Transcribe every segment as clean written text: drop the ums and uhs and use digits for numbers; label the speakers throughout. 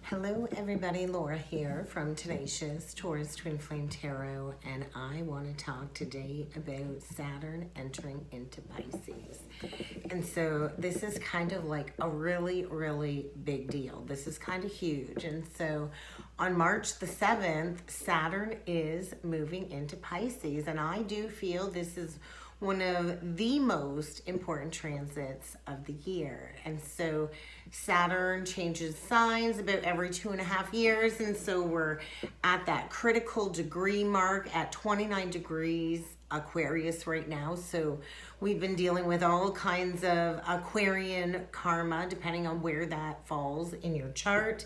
Speaker 1: Hello everybody, Laura here from Tenacious Taurus Twin Flame Tarot, and I want to talk today about Saturn entering into Pisces. And so this is kind of like a really big deal. This is kind of huge. And so on March the 7th, Saturn is moving into Pisces, and I do feel this is one of the most important transits of the year. And so Saturn changes signs about every 2.5 years. And so we're at that critical degree mark at 29 degrees Aquarius right now. So we've been dealing with all kinds of Aquarian karma, depending on where that falls in your chart.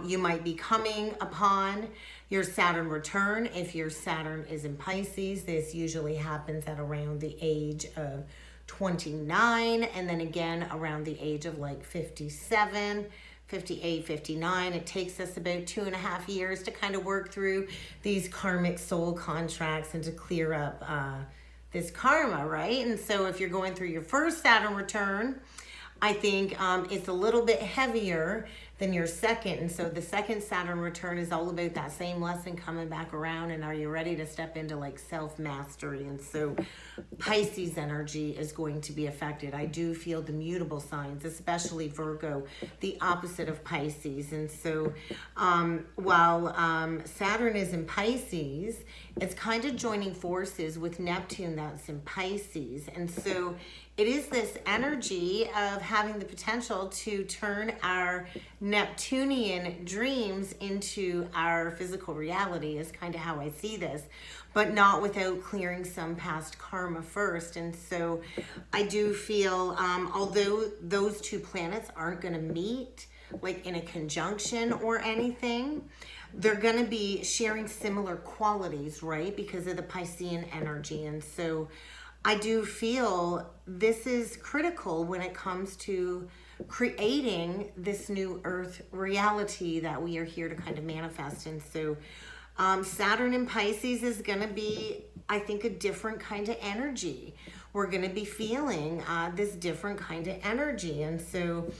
Speaker 1: You might be coming upon your Saturn return. If your Saturn is in Pisces, this usually happens at around the age of 29, and then again around the age of like 57, 58, 59. It takes us about 2.5 years to kind of work through these karmic soul contracts and to clear up this karma, right? And so if you're going through your first Saturn return, I think it's a little bit heavier than your second. And so the second Saturn return is all about that same lesson coming back around. And are you ready to step into like self-mastery? And so Pisces energy is going to be affected. I do feel the mutable signs, especially Virgo, the opposite of Pisces. And so while Saturn is in Pisces, it's kind of joining forces with Neptune that's in Pisces. And so it is this energy of having the potential to turn our Neptunian dreams into our physical reality is kind of how I see this, but not without clearing some past karma first. And so I do feel, although those two planets aren't going to meet like in a conjunction or anything, they're going to be sharing similar qualities, right? Because of the Piscean energy. And so I do feel this is critical when it comes to creating this new earth reality that we are here to kind of manifest. And so Saturn in Pisces is going to be, I think, a different kind of energy. We're going to be feeling this different kind of energy. And so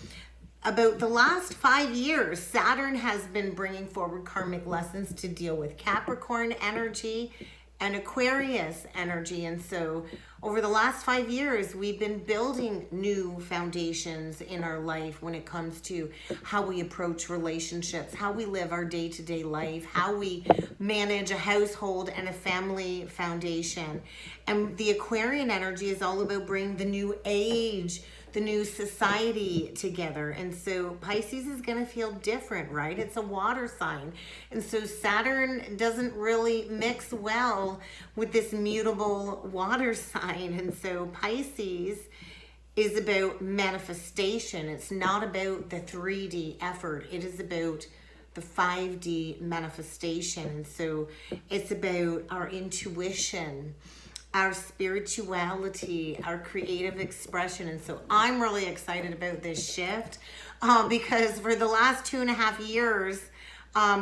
Speaker 1: about the last 5 years, Saturn has been bringing forward karmic lessons to deal with Capricorn energy and Aquarius energy. And so over the last 5 years, we've been building new foundations in our life when it comes to how we approach relationships, how we live our day-to-day life, how we manage a household and a family foundation. And the Aquarian energy is all about bringing the new age, the new society together. And so Pisces is going to feel different, right? It's a water sign. And so Saturn doesn't really mix well with this mutable water sign. And so Pisces is about manifestation. It's not about the 3D effort. It is about the 5D manifestation. And so it's about our intuition, our spirituality, our creative expression. And so I'm really excited about this shift because for the last 2.5 years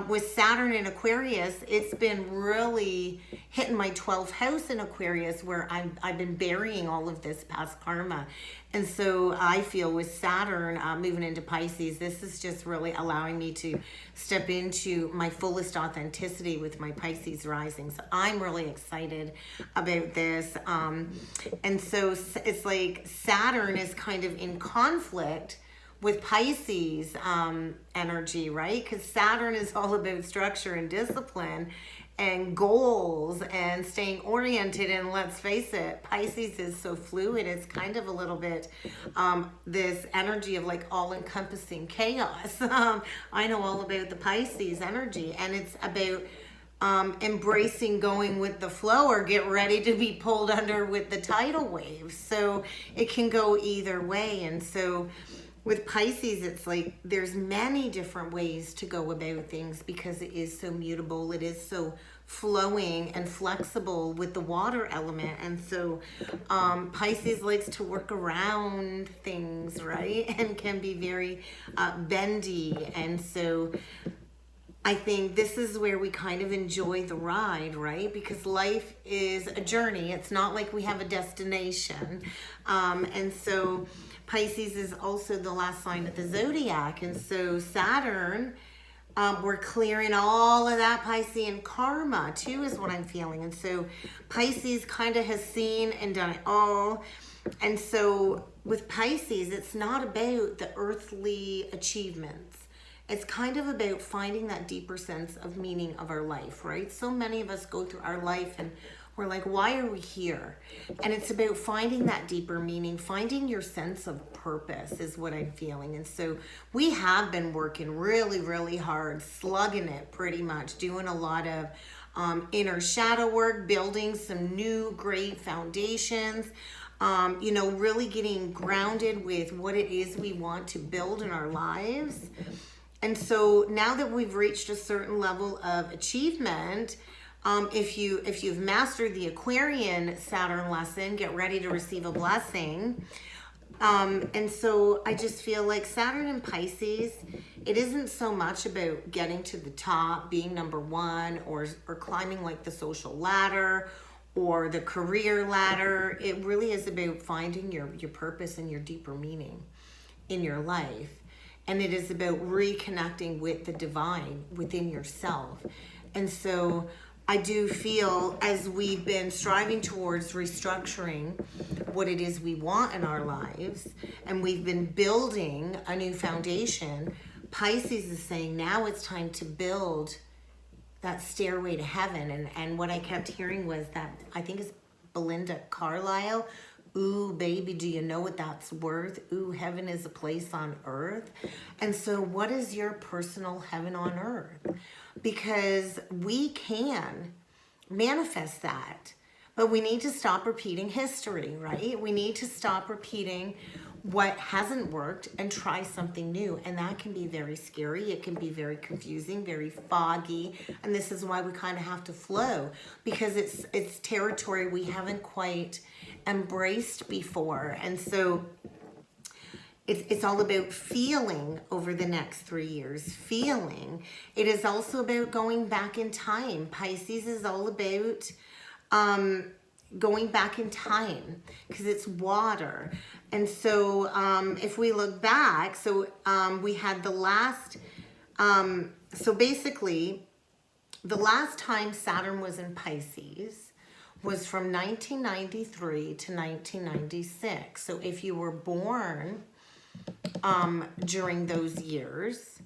Speaker 1: with Saturn in Aquarius, it's been really hitting my 12th house in Aquarius where I've been burying all of this past karma. And so I feel with Saturn moving into Pisces, this is just really allowing me to step into my fullest authenticity with my Pisces rising. So I'm really excited about this. And so it's like Saturn is kind of in conflict with Pisces energy, right? Because Saturn is all about structure and discipline and goals and staying oriented. And let's face it, Pisces is so fluid. It's kind of a little bit this energy of like all-encompassing chaos. I know all about the Pisces energy, and it's about embracing going with the flow or get ready to be pulled under with the tidal wave. So it can go either way. And so with Pisces, it's like there's many different ways to go about things because it is so mutable. It is so flowing and flexible with the water element. And so Pisces likes to work around things, right? And can be very bendy. And so I think this is where we kind of enjoy the ride, right? Because life is a journey. It's not like we have a destination. And so Pisces is also the last sign of the zodiac. And so Saturn We're clearing all of that Piscean karma too, is what I'm feeling. And so Pisces kind of has seen and done it all. And so with Pisces, it's not about the earthly achievements. It's kind of about finding that deeper sense of meaning of our life, right? So many of us go through our life and we're like, why are we here? And it's about finding that deeper meaning, finding your sense of purpose is what I'm feeling. And so we have been working really, really hard, slugging it pretty much, doing a lot of inner shadow work, building some new great foundations, you know, really getting grounded with what it is we want to build in our lives. And so now that we've reached a certain level of achievement, if you've mastered the Aquarian Saturn lesson, get ready to receive a blessing. And so I just feel like Saturn and Pisces, it isn't so much about getting to the top, being number one, or climbing like the social ladder or the career ladder. It really is about finding your purpose and your deeper meaning in your life. And it is about reconnecting with the divine within yourself. And so I do feel, as we've been striving towards restructuring what it is we want in our lives, and we've been building a new foundation, Pisces is saying now it's time to build that stairway to heaven. And what I kept hearing was that, I think it's Belinda Carlisle, ooh, baby, do you know what that's worth? Ooh, heaven is a place on earth. And so what is your personal heaven on earth? Because we can manifest that, but we need to stop repeating history, right? We need to stop repeating what hasn't worked and try something new. And that can be very scary. It can be very confusing, very foggy. And this is why we kind of have to flow, because it's territory we haven't quite embraced before. And so it's all about feeling over the next 3 years, feeling. It is also about going back in time. Pisces is all about going back in time, because it's water. And so if we look back, so we had the last, so basically the last time Saturn was in Pisces was from 1993 to 1996. So if you were born during those years,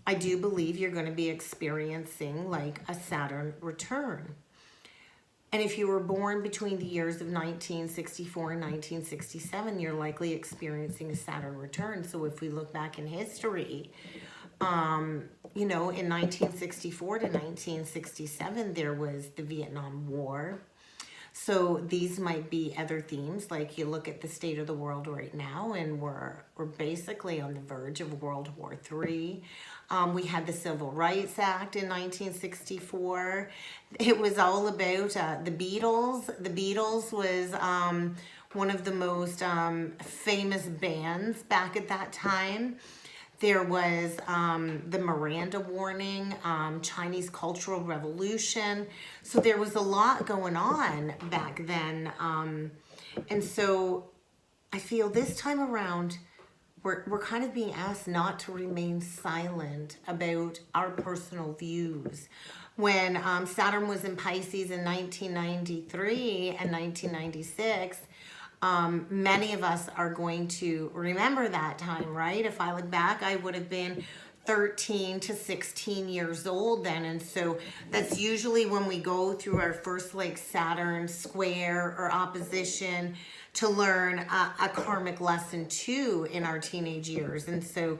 Speaker 1: I do believe you're going to be experiencing like a Saturn return. And if you were born between the years of 1964 and 1967, you're likely experiencing a Saturn return. So if we look back in history, you know, in 1964 to 1967, there was the Vietnam War. So these might be other themes, like you look at the state of the world right now, and we're basically on the verge of World War III. We had the Civil Rights Act in 1964. It was all about the Beatles. The Beatles was one of the most famous bands back at that time. There was the Miranda warning, Chinese Cultural Revolution. So there was a lot going on back then. And so I feel this time around, we're kind of being asked not to remain silent about our personal views. When Saturn was in Pisces in 1993 and 1996, many of us are going to remember that time, right? If I look back, I would have been 13 to 16 years old then. And so that's usually when we go through our first like Saturn square or opposition to learn a karmic lesson too in our teenage years. And so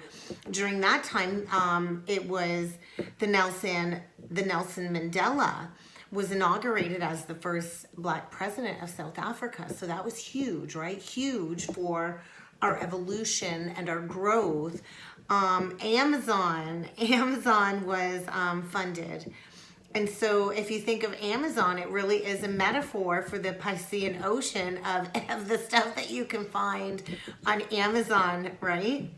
Speaker 1: during that time, it was the Nelson Mandela was inaugurated as the first Black president of South Africa. So that was huge, right? Huge for our evolution and our growth. Amazon was funded. And so if you think of Amazon, it really is a metaphor for the Piscean Ocean of the stuff that you can find on Amazon, right?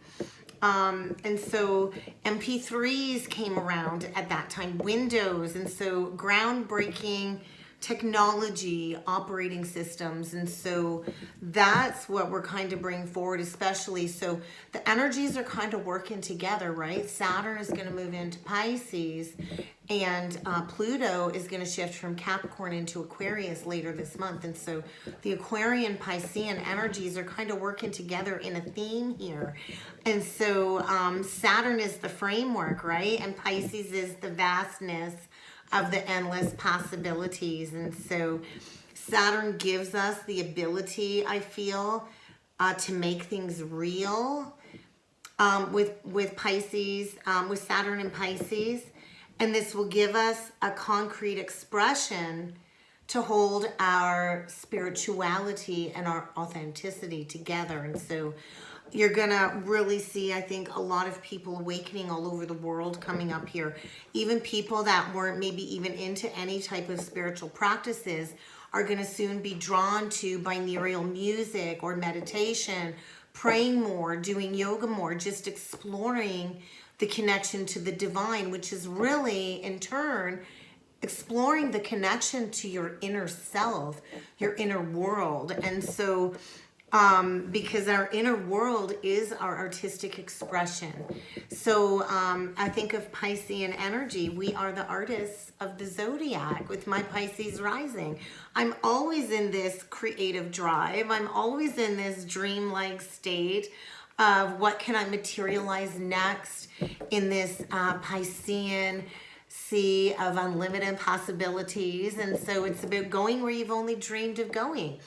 Speaker 1: And so MP3s came around at that time, Windows, and so groundbreaking technology operating systems. And so that's what we're kind of bringing forward, especially. So the energies are kind of working together, right? Saturn is going to move into Pisces, and Pluto is going to shift from Capricorn into Aquarius later this month. And so the Aquarian Piscean energies are kind of working together in a theme here. And so Saturn is the framework, right? And Pisces is the vastness of the endless possibilities. And so Saturn gives us the ability, I feel, to make things real with Pisces, with Saturn and Pisces. And this will give us a concrete expression to hold our spirituality and our authenticity together. And so you're gonna really see, I think, a lot of people awakening all over the world coming up here. Even people that weren't maybe even into any type of spiritual practices are gonna soon be drawn to binaural music or meditation, praying more, doing yoga more, just exploring the connection to the divine, which is really, in turn, exploring the connection to your inner self, your inner world. And so, because our inner world is our artistic expression. So I think of Piscean energy. We are the artists of the zodiac with my Pisces rising. I'm always in this creative drive. I'm always in this dreamlike state of what can I materialize next in this Piscean sea of unlimited possibilities. And so it's about going where you've only dreamed of going.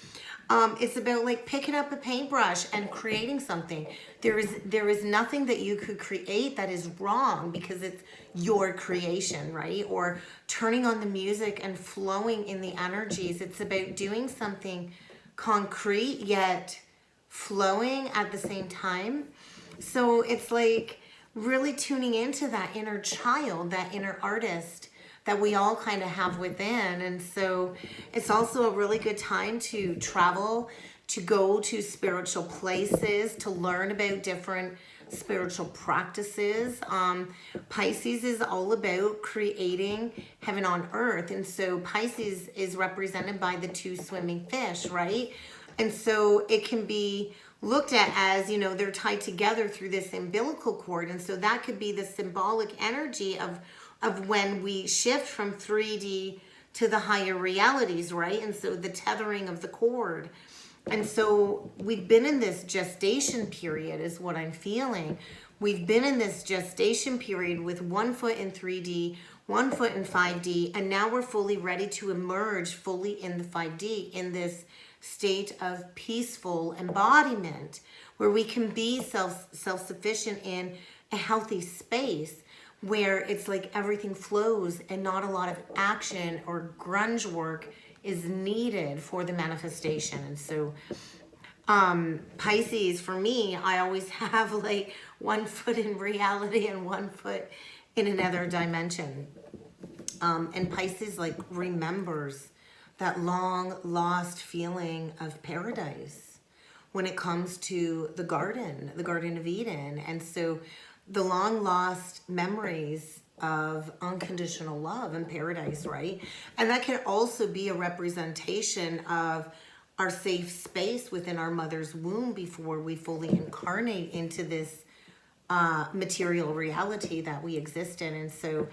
Speaker 1: It's about like picking up a paintbrush and creating something. There is nothing that you could create that is wrong because it's your creation, right? Or turning on the music and flowing in the energies. It's about doing something concrete yet flowing at the same time. So it's like really tuning into that inner child, that inner artist that we all kind of have within. And so it's also a really good time to travel, to go to spiritual places, to learn about different spiritual practices. Pisces is all about creating heaven on earth. And so Pisces is represented by the two swimming fish, right? And so it can be looked at as, you know, they're tied together through this umbilical cord. And so that could be the symbolic energy of when we shift from 3D to the higher realities, right? And so the tethering of the cord. And so we've been in this gestation period is what I'm feeling. We've been in this gestation period with 1 foot in 3D, 1 foot in 5D, and now we're fully ready to emerge fully in the 5D, in this state of peaceful embodiment where we can be self-sufficient in a healthy space where it's like everything flows and not a lot of action or grunge work is needed for the manifestation. And so Pisces, for me, I always have like 1 foot in reality and 1 foot in another dimension. And Pisces like remembers that long lost feeling of paradise when it comes to the Garden of Eden. And so the long lost memories of unconditional love and paradise, right? And that can also be a representation of our safe space within our mother's womb before we fully incarnate into this material reality that we exist in. And so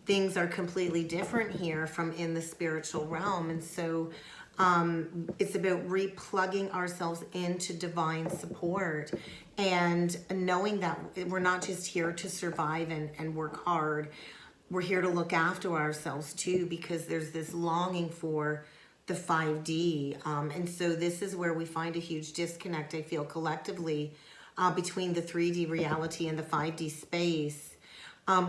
Speaker 1: things are completely different here from in the spiritual realm. And so it's about replugging ourselves into divine support and knowing that we're not just here to survive and work hard. We're here to look after ourselves too, because there's this longing for the 5D. And so this is where we find a huge disconnect, I feel, collectively between the 3D reality and the 5D space.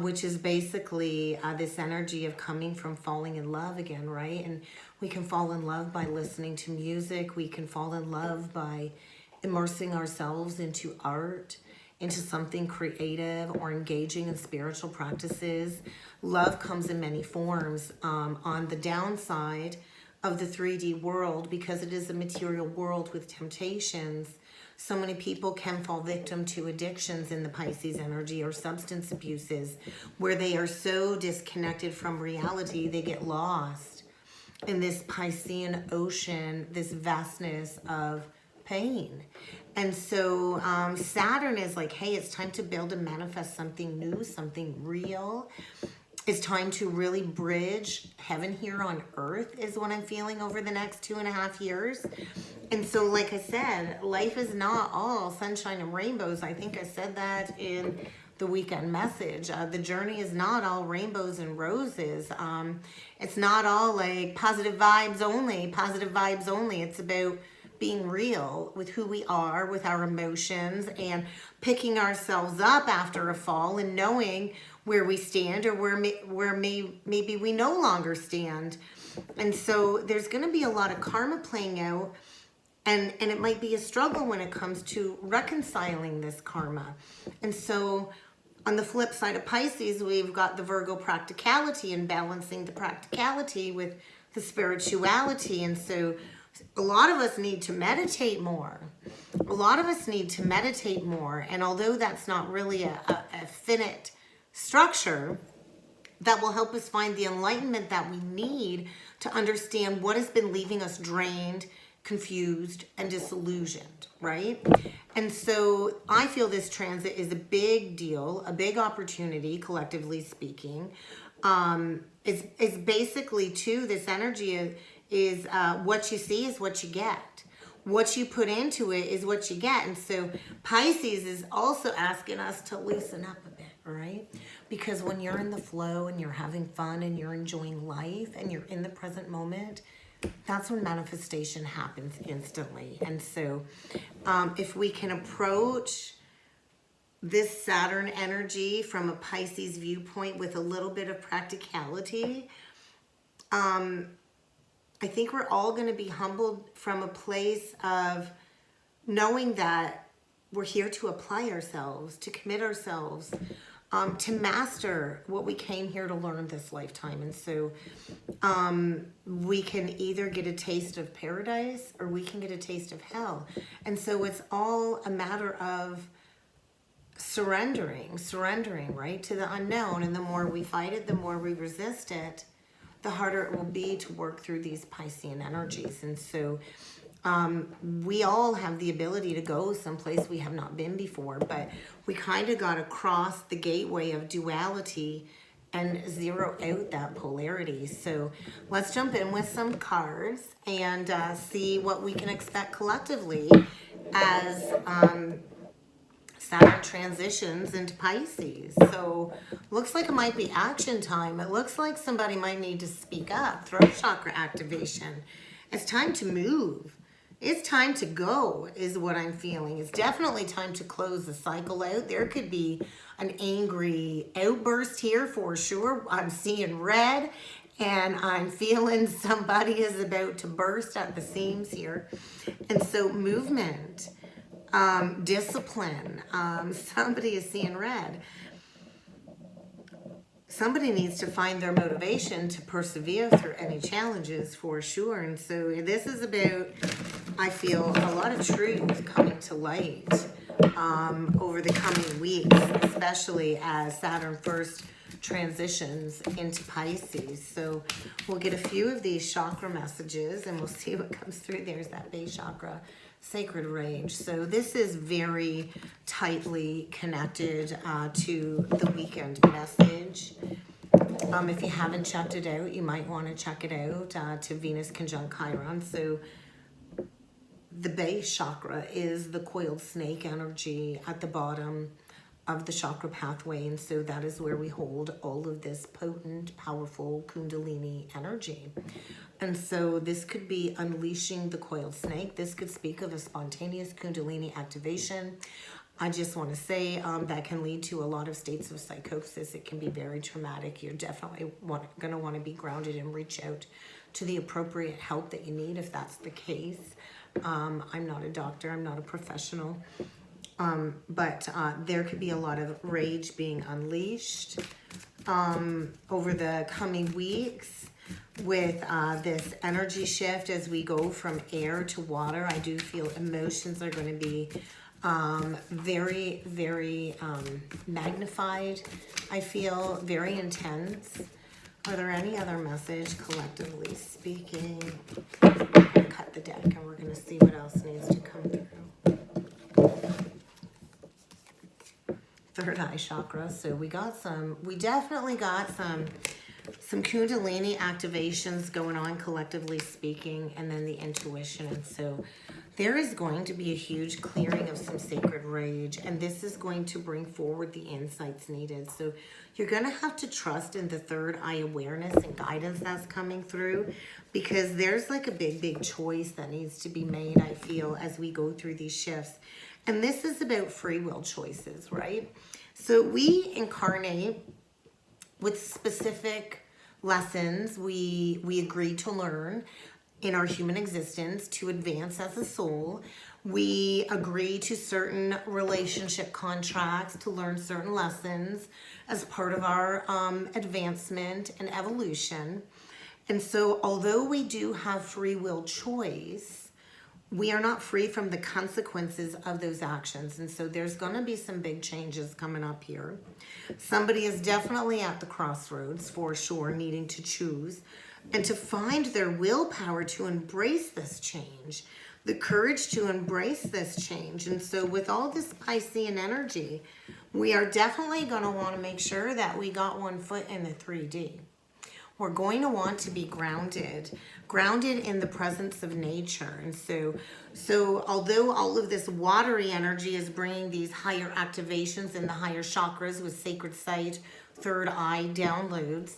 Speaker 1: Which is basically this energy of coming from falling in love again, right? And we can fall in love by listening to music. We can fall in love by immersing ourselves into art, into something creative, or engaging in spiritual practices. Love comes in many forms. On the downside of the 3D world, because it is a material world with temptations, so many people can fall victim to addictions in the Pisces energy or substance abuses where they are so disconnected from reality, they get lost. in this Piscean ocean, this vastness of pain. And so Saturn is like, hey, it's time to build and manifest something new, something real. It's time to really bridge heaven here on earth is what I'm feeling over the next 2.5 years. And so, like I said, life is not all sunshine and rainbows. I think I said that in the weekend message. The journey is not all rainbows and roses. It's not all like positive vibes only, positive vibes only. It's about being real with who we are, with our emotions, and picking ourselves up after a fall and knowing where we stand or where maybe we no longer stand. And so there's going to be a lot of karma playing out, and it might be a struggle when it comes to reconciling this karma. And so on the flip side of Pisces, we've got the Virgo practicality and balancing the practicality with the spirituality. And so a lot of us need to meditate more. A lot of us need to meditate more. And although that's not really a finite structure, that will help us find the enlightenment that we need to understand what has been leaving us drained, confused, and disillusioned, right? And so I feel this transit is a big deal, a big opportunity, collectively speaking. It's basically, too, this energy is what you see is what you get. What you put into it is what you get. And so Pisces is also asking us to loosen up a bit, right? Because when you're in the flow and you're having fun and you're enjoying life and you're in the present moment, that's when manifestation happens instantly. And so if we can approach this Saturn energy from a Pisces viewpoint with a little bit of practicality, I think we're all going to be humbled from a place of knowing that we're here to apply ourselves, to commit ourselves, to master what we came here to learn this lifetime. And so we can either get a taste of paradise or we can get a taste of hell. And so it's all a matter of surrendering, right, to the unknown. And the more we fight it, the more we resist it, the harder it will be to work through these Piscean energies. And so we all have the ability to go someplace we have not been before, but we kind of got to cross the gateway of duality and zero out that polarity. So let's jump in with some cards and see what we can expect collectively as Saturn transitions into Pisces. So looks like it might be action time. It looks like somebody might need to speak up. Throat chakra activation. It's time to move. It's time to go is what I'm feeling. It's definitely time to close the cycle out. There could be an angry outburst here for sure. I'm seeing red and I'm feeling somebody is about to burst at the seams here. And so movement. Discipline. Somebody is seeing red. Somebody needs to find their motivation to persevere through any challenges for sure. And so this is about, I feel, a lot of truth coming to light over the coming weeks, especially as Saturn first transitions into Pisces. So we'll get a few of these chakra messages and we'll see what comes through. There's that base chakra. Sacred rage. So this is very tightly connected to the weekend message. If you haven't checked it out, you might want to check it out to Venus conjunct Chiron. So the base chakra is the coiled snake energy at the bottom of the chakra pathway. And so that is where we hold all of this potent, powerful Kundalini energy. And so this could be unleashing the coiled snake. This could speak of a spontaneous Kundalini activation. I just want to say that can lead to a lot of states of psychosis. It can be very traumatic. You're definitely going to want to be grounded and reach out to the appropriate help that you need if that's the case. I'm not a doctor. I'm not a professional. But there could be a lot of rage being unleashed over the coming weeks with this energy shift as we go from air to water. I do feel emotions are going to be very, very magnified. I feel very intense. Are there any other message, collectively speaking? I'm going to cut the deck and we're going to see what else needs to come through. Third eye chakra. So we definitely got some Kundalini activations going on, collectively speaking, and then the intuition. And so there is going to be a huge clearing of some sacred rage, and this is going to bring forward the insights needed. So you're going to have to trust in the third eye awareness and guidance that's coming through, because there's like a big choice that needs to be made, I feel, as we go through these shifts. And this is about free will choices, right? So we incarnate with specific lessons we agree to learn in our human existence to advance as a soul. We agree to certain relationship contracts to learn certain lessons as part of our advancement and evolution. And so although we do have free will choice, we are not free from the consequences of those actions. And so there's going to be some big changes coming up here. Somebody is definitely at the crossroads for sure, needing to choose and to find their willpower to embrace this change, the courage to embrace this change. And so with all this Piscean energy, we are definitely going to want to make sure that we got one foot in the 3D. We're going to want to be grounded in the presence of nature. And so although all of this watery energy is bringing these higher activations in the higher chakras with sacred sight, third eye downloads,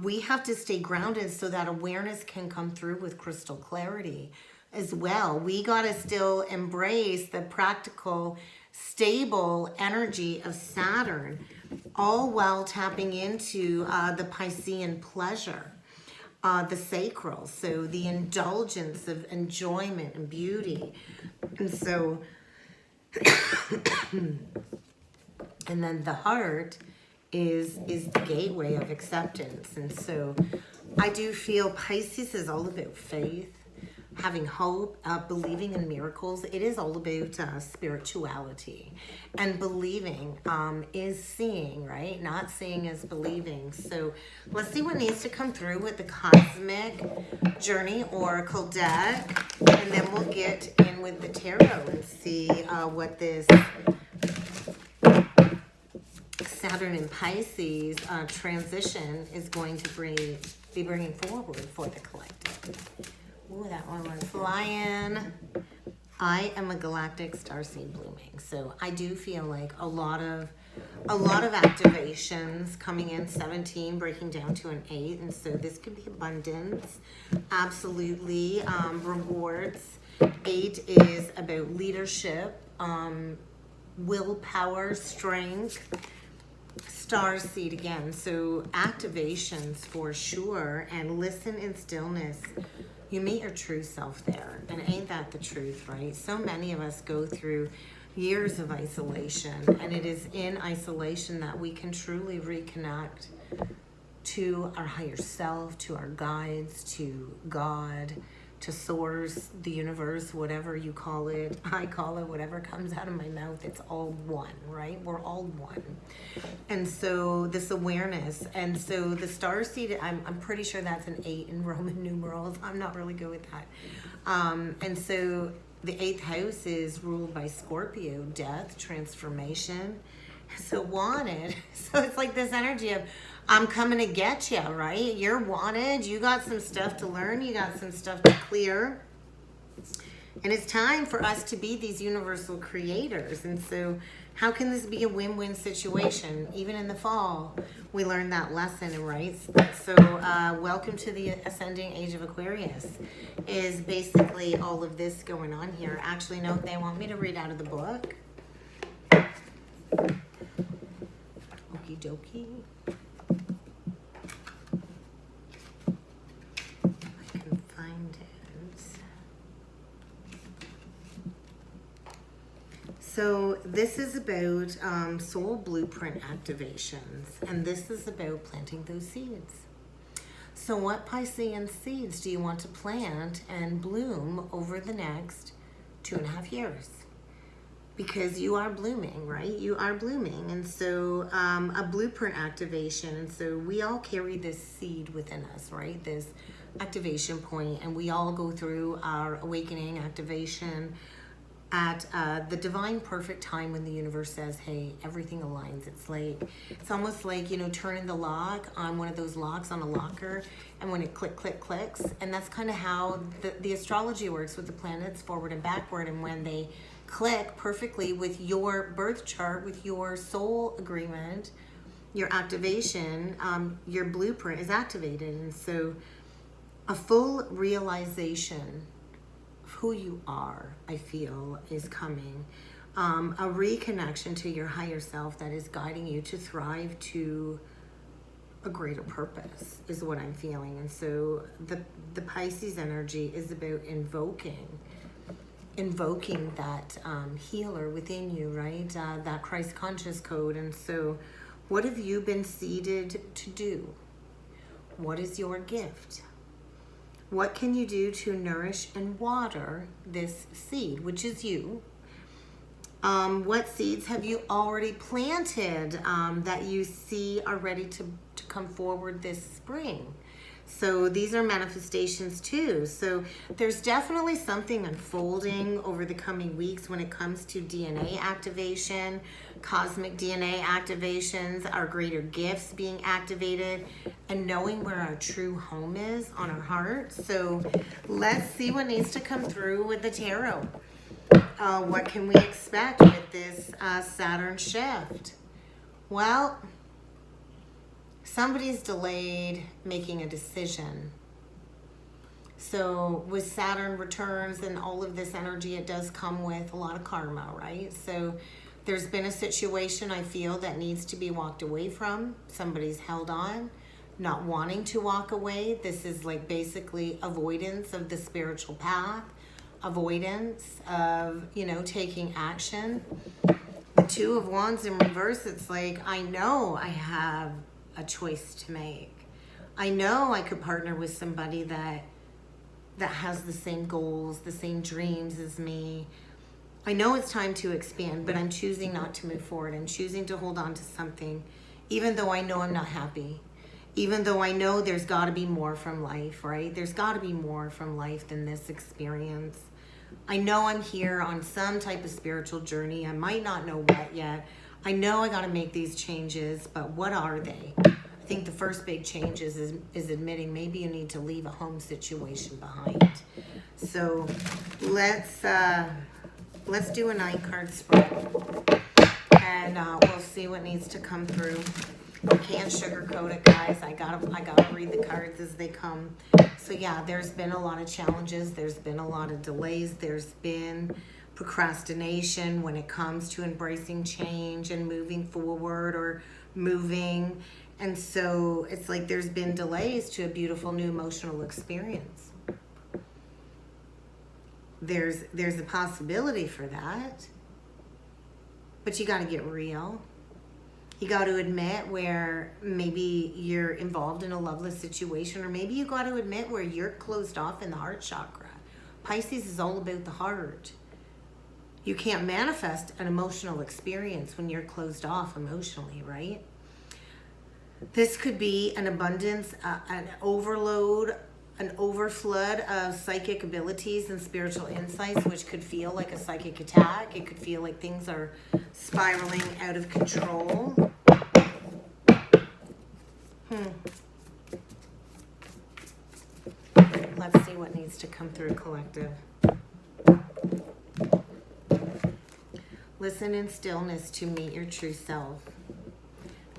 Speaker 1: we have to stay grounded so that awareness can come through with crystal clarity as well. We got to still embrace the practical, stable energy of Saturn, all while tapping into the Piscean pleasure, the sacral, so the indulgence of enjoyment and beauty. And so, and then the heart is the gateway of acceptance. And so I do feel Pisces is all about faith, having hope, believing in miracles. It is all about spirituality. And believing is seeing, right? Not seeing is believing. So let's see what needs to come through with the Cosmic Journey Oracle deck. And then we'll get in with the tarot and see what this Saturn and Pisces transition is going to be bringing forward for the collective. Ooh, that one went flying. I am a galactic starseed blooming. So I do feel like a lot of activations coming in, 17 breaking down to an 8. And so this could be abundance, absolutely, rewards. 8 is about leadership, willpower, strength, starseed again. So activations for sure, and listen in stillness. You meet your true self there, and ain't that the truth, right? So many of us go through years of isolation, and it is in isolation that we can truly reconnect to our higher self, to our guides, to God, to source, the universe, whatever you call it. I call it whatever comes out of my mouth. It's all one, right? We're all one. And so this awareness, and so the starseed, I'm pretty sure that's an 8 in Roman numerals. I'm not really good with that. And so the 8th house is ruled by Scorpio, death, transformation. So wanted. So it's like this energy of, I'm coming to get you, right? You're wanted. You got some stuff to learn. You got some stuff to clear. And it's time for us to be these universal creators. And so how can this be a win-win situation? Even in the fall, we learned that lesson, right? So welcome to the ascending age of Aquarius is basically all of this going on here. Actually, no, they want me to read out of the book. Okie dokie. So this is about soul blueprint activations, and this is about planting those seeds. So what Piscean seeds do you want to plant and bloom over the next 2.5 years? because you are blooming, right? You are blooming. And so a blueprint activation. And so we all carry this seed within us, right? This activation point, and we all go through our awakening activation at the divine perfect time when the universe says, hey, everything aligns. It's almost like, you know, turning the lock on one of those locks on a locker, and when it clicks, and that's kind of how the astrology works with the planets forward and backward. And when they click perfectly with your birth chart, with your soul agreement, your activation, your blueprint is activated. And so a full realization of who you are, I feel, is coming. A reconnection to your higher self that is guiding you to thrive to a greater purpose is what I'm feeling. And so the Pisces energy is about invoking that healer within you, right? That Christ conscious code. And so what have you been seeded to do? What is your gift? What can you do to nourish and water this seed, which is you? What seeds have you already planted that you see are ready to come forward this spring? So these are manifestations too. So there's definitely something unfolding over the coming weeks when it comes to DNA activation, cosmic DNA activations, our greater gifts being activated, and knowing where our true home is on our heart. So let's see what needs to come through with the tarot. What can we expect with this Saturn shift? Well, somebody's delayed making a decision. So with Saturn returns and all of this energy, it does come with a lot of karma, right? So there's been a situation, I feel, that needs to be walked away from. Somebody's held on, not wanting to walk away. This is like basically avoidance of the spiritual path, avoidance of, you know, taking action. The Two of Wands in reverse, it's like, I know I have a choice to make. I know I could partner with somebody that has the same goals, the same dreams as me. I know it's time to expand, but I'm choosing not to move forward. I'm choosing to hold on to something, even though I know I'm not happy. Even though I know there's got to be more from life, right? There's got to be more from life than this experience. I know I'm here on some type of spiritual journey. I might not know what yet. I know I got to make these changes, but what are they? I think the first big change is admitting maybe you need to leave a home situation behind. So let's do a 9-card spread, and we'll see what needs to come through. I can't sugarcoat it, guys. I gotta read the cards as they come. So yeah, there's been a lot of challenges. There's been a lot of delays. There's been procrastination when it comes to embracing change and moving forward or moving. And so it's like there's been delays to a beautiful new emotional experience. There's a possibility for that, but you got to get real. You got to admit where maybe you're involved in a loveless situation, or maybe you got to admit where you're closed off in the heart chakra. Pisces is all about the heart. You can't manifest an emotional experience when you're closed off emotionally, right? This could be an abundance, an overload, an overflood of psychic abilities and spiritual insights, which could feel like a psychic attack. It could feel like things are spiraling out of control. Let's see what needs to come through, collective. Listen in stillness to meet your true self.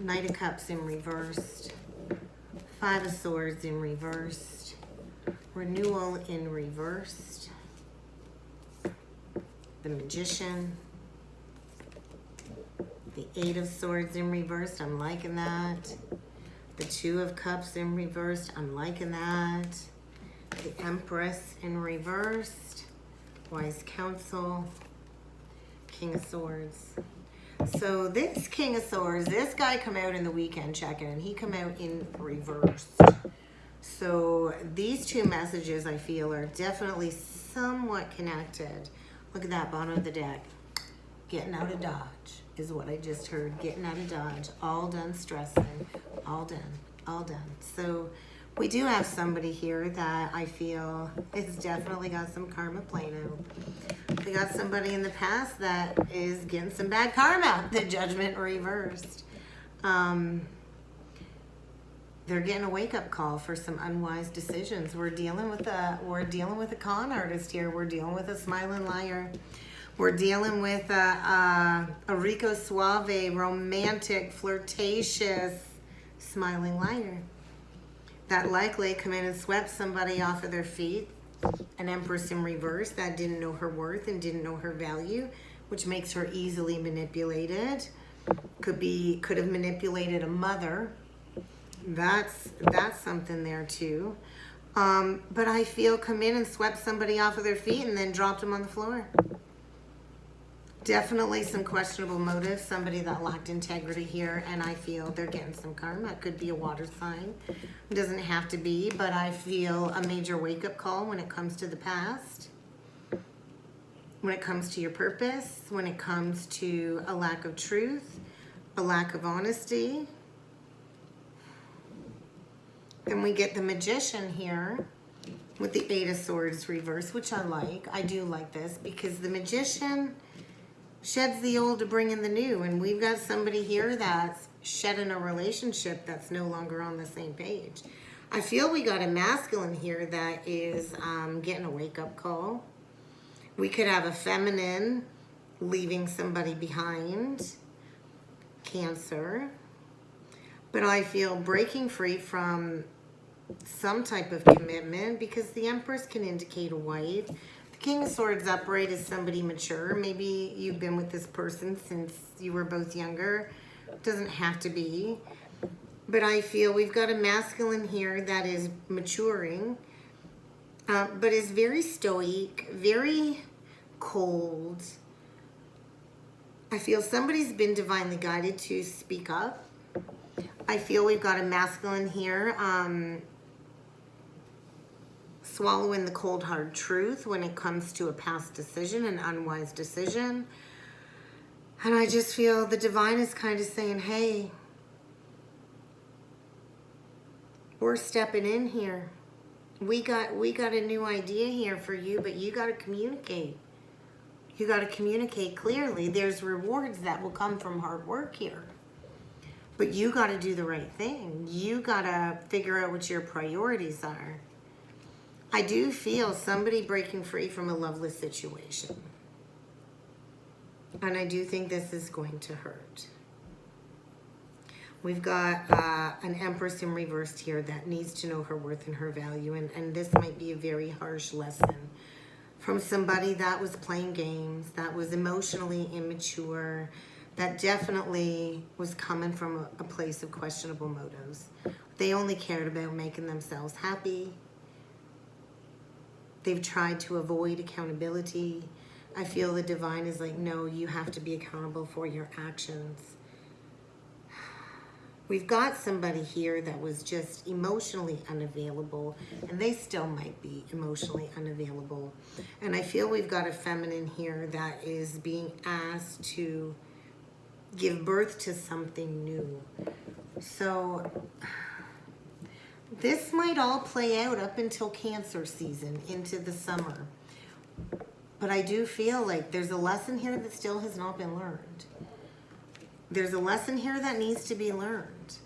Speaker 1: Knight of Cups in reversed. 5 of Swords in reversed. Renewal in reversed. The Magician. The 8 of Swords in reversed. I'm liking that. The 2 of Cups in reversed. I'm liking that. The Empress in reversed. Wise Counsel. King of Swords. So this King of Swords, this guy come out in the weekend check-in, and he come out in reverse. So these two messages, I feel, are definitely somewhat connected. Look at that, bottom of the deck. Getting out of Dodge is what I just heard. Getting out of Dodge. All done stressing. All done. All done. So we do have somebody here that I feel has definitely got some karma playing out. We got somebody in the past that is getting some bad karma. The judgment reversed. They're getting a wake-up call for some unwise decisions. We're dealing with a con artist here. We're dealing with a smiling liar. We're dealing with a rico suave, romantic, flirtatious, smiling liar that likely come in and swept somebody off of their feet. An empress in reverse that didn't know her worth and didn't know her value, which makes her easily manipulated. Could have manipulated a mother. That's something there too. But I feel come in and swept somebody off of their feet and then dropped them on the floor. Definitely some questionable motives. Somebody that lacked integrity here, and I feel they're getting some karma. It could be a water sign. It doesn't have to be, but I feel a major wake-up call when it comes to the past. When it comes to your purpose. When it comes to a lack of truth. A lack of honesty. Then we get the Magician here with the Eight of Swords reverse, which I like. I do like this because the Magician sheds the old to bring in the new. And we've got somebody here that's shedding a relationship that's no longer on the same page. I feel we got a masculine here that is getting a wake-up call. We could have a feminine leaving somebody behind. Cancer. But I feel breaking free from some type of commitment because the Empress can indicate a wife. The King of Swords upright is somebody mature. Maybe you've been with this person since you were both younger. Doesn't have to be. But I feel we've got a masculine here that is maturing, but is very stoic, very cold. I feel somebody's been divinely guided to speak up. I feel we've got a masculine here swallowing the cold hard truth when it comes to a past decision, an unwise decision. And I just feel the divine is kind of saying, hey, we're stepping in here. We got a new idea here for you, but you got to communicate. You got to communicate clearly. There's rewards that will come from hard work here. But you got to do the right thing. You got to figure out what your priorities are. I do feel somebody breaking free from a loveless situation. And I do think this is going to hurt. We've got an Empress in reverse here that needs to know her worth and her value. And this might be a very harsh lesson from somebody that was playing games, that was emotionally immature, that definitely was coming from a place of questionable motives. They only cared about making themselves happy. They've tried to avoid accountability. I feel the divine is like, no, you have to be accountable for your actions. We've got somebody here that was just emotionally unavailable, and they still might be emotionally unavailable. And I feel we've got a feminine here that is being asked to give birth to something new. So this might all play out up until Cancer season, into the summer. But I do feel like there's a lesson here that still has not been learned. There's a lesson here that needs to be learned.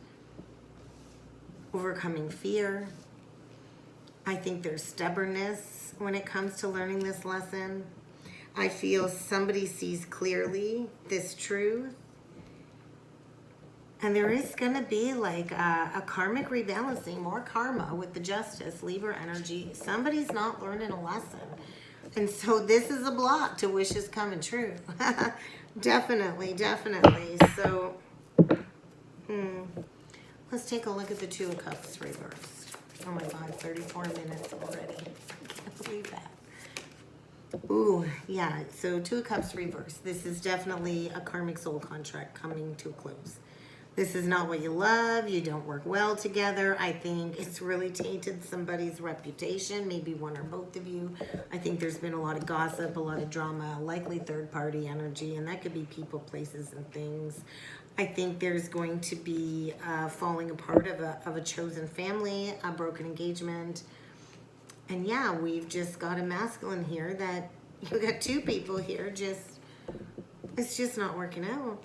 Speaker 1: Overcoming fear. I think there's stubbornness when it comes to learning this lesson. I feel somebody sees clearly this truth. And there is going to be like a karmic rebalancing, more karma with the Justice, Libra energy. Somebody's not learning a lesson. And so this is a block to wishes coming true. Definitely, definitely. So, let's take a look at the Two of Cups reversed. Oh my God, 34 minutes already. I can't believe that. Ooh, yeah, so Two of Cups reversed. This is definitely a karmic soul contract coming to a close. This is not what you love. You don't work well together. I think it's really tainted somebody's reputation, maybe one or both of you. I think there's been a lot of gossip, a lot of drama, likely third-party energy, and that could be people, places, and things. I think there's going to be falling apart of a chosen family, a broken engagement. And yeah, we've just got a masculine here that you got two people here, it's just not working out.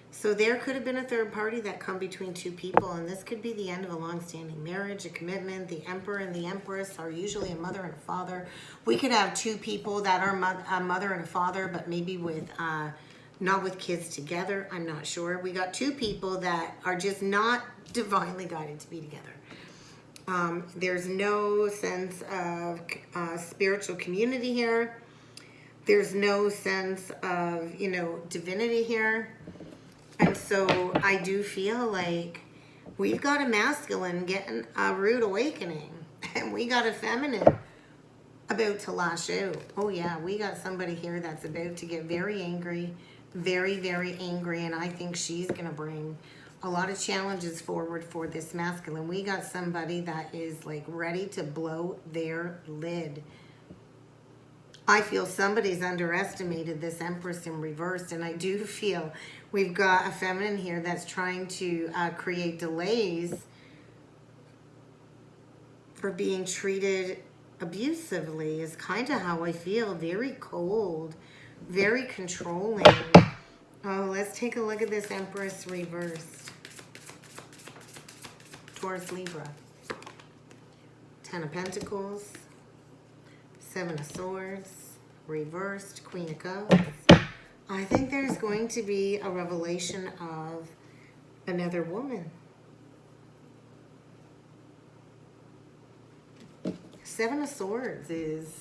Speaker 1: So there could have been a third party that come between two people, and this could be the end of a long-standing marriage, a commitment. The Emperor and the Empress are usually a mother and a father. We could have two people that are a mother and a father, but maybe with not with kids together. I'm not sure. We got two people that are just not divinely guided to be together. There's no sense of spiritual community here. There's no sense of, divinity here. And so I do feel like we've got a masculine getting a rude awakening, and we got a feminine about to lash out. Oh yeah, we got somebody here that's about to get very angry, very, very angry, and I think she's going to bring a lot of challenges forward for this masculine. We got somebody that is like ready to blow their lid. I feel somebody's underestimated this Empress in reverse, and I do feel we've got a feminine here that's trying to create delays for being treated abusively is kind of how I feel. Very cold, very controlling. Oh, let's take a look at this Empress reversed. Taurus, Libra. 10 of Pentacles. 7 of Swords. Reversed. Queen of Cups. I think there's going to be a revelation of another woman. 7 of Swords is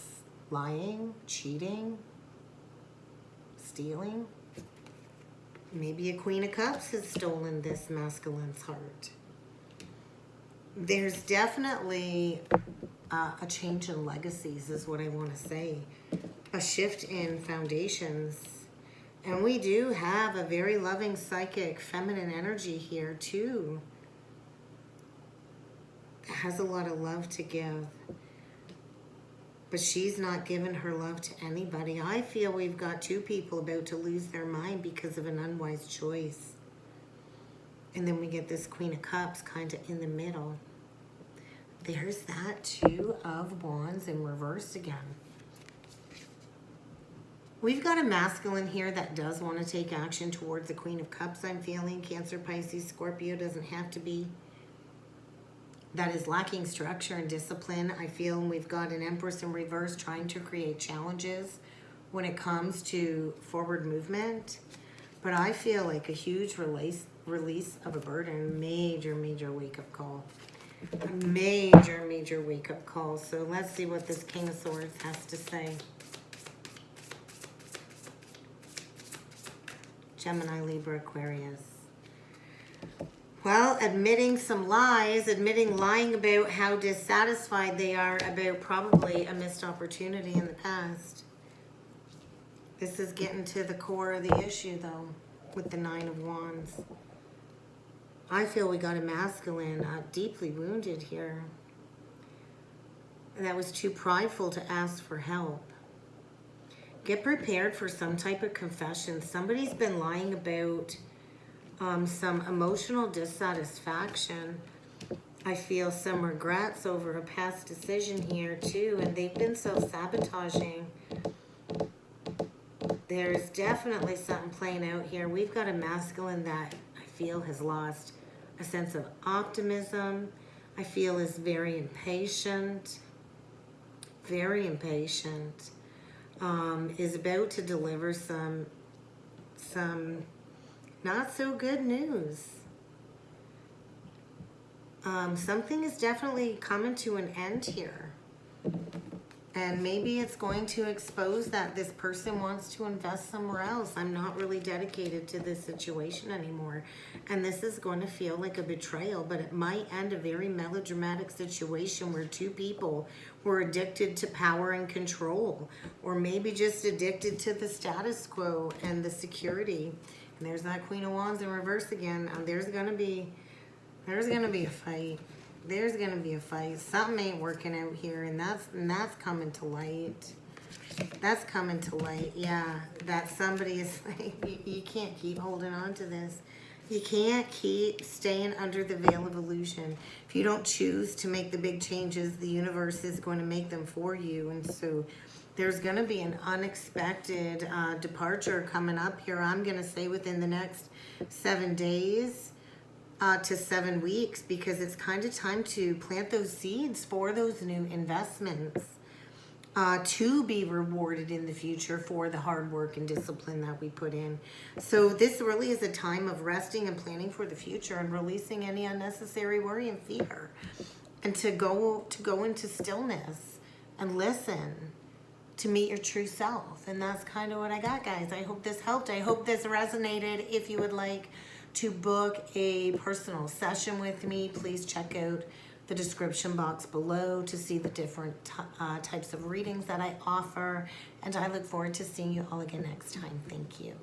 Speaker 1: lying, cheating, stealing. Maybe a Queen of Cups has stolen this masculine's heart. There's definitely a change in legacies is what I want to say. A shift in foundations. And we do have a very loving, psychic, feminine energy here too. That has a lot of love to give. But she's not giving her love to anybody. I feel we've got two people about to lose their mind because of an unwise choice. And then we get this Queen of Cups kind of in the middle. There's that 2 of Wands in reverse again. We've got a masculine here that does want to take action towards the Queen of Cups, I'm feeling. Cancer, Pisces, Scorpio, doesn't have to be. That is lacking structure and discipline. I feel we've got an Empress in reverse trying to create challenges when it comes to forward movement. But I feel like a huge release of a burden. Major, major wake-up call. A major, major wake-up call. So let's see what this King of Swords has to say. Gemini, Libra, Aquarius. Well, admitting some lies, lying about how dissatisfied they are about probably a missed opportunity in the past. This is getting to the core of the issue, though, with the 9 of Wands. I feel we got a masculine deeply wounded here. That was too prideful to ask for help. Get prepared for some type of confession. Somebody's been lying about some emotional dissatisfaction. I feel some regrets over a past decision here too, and they've been self-sabotaging. There's definitely something playing out here. We've got a masculine that I feel has lost a sense of optimism. I feel is very impatient. Very impatient. Is about to deliver some not so good news. Something is definitely coming to an end here. And maybe it's going to expose that this person wants to invest somewhere else. I'm not really dedicated to this situation anymore. And this is going to feel like a betrayal, but it might end a very melodramatic situation where two people were addicted to power and control, or maybe just addicted to the status quo and the security. And there's that Queen of Wands in reverse again. There's gonna be a fight. There's gonna be a fight. Something ain't working out here, and that's coming to light. That's coming to light. Yeah, that somebody is like, you can't keep holding on to this. You can't keep staying under the veil of illusion. If you don't choose to make the big changes, the universe is going to make them for you. And so there's going to be an unexpected departure coming up here. I'm going to say within the next 7 days to 7 weeks, because it's kind of time to plant those seeds for those new investments. To be rewarded in the future for the hard work and discipline that we put in. So this really is a time of resting and planning for the future and releasing any unnecessary worry and fear, and to go into stillness and listen to meet your true self. And that's kind of what I got, guys. I hope this helped. I hope this resonated. If you would like to book a personal session with me, please check out the description box below to see the different types of readings that I offer. And I look forward to seeing you all again next time. Thank you.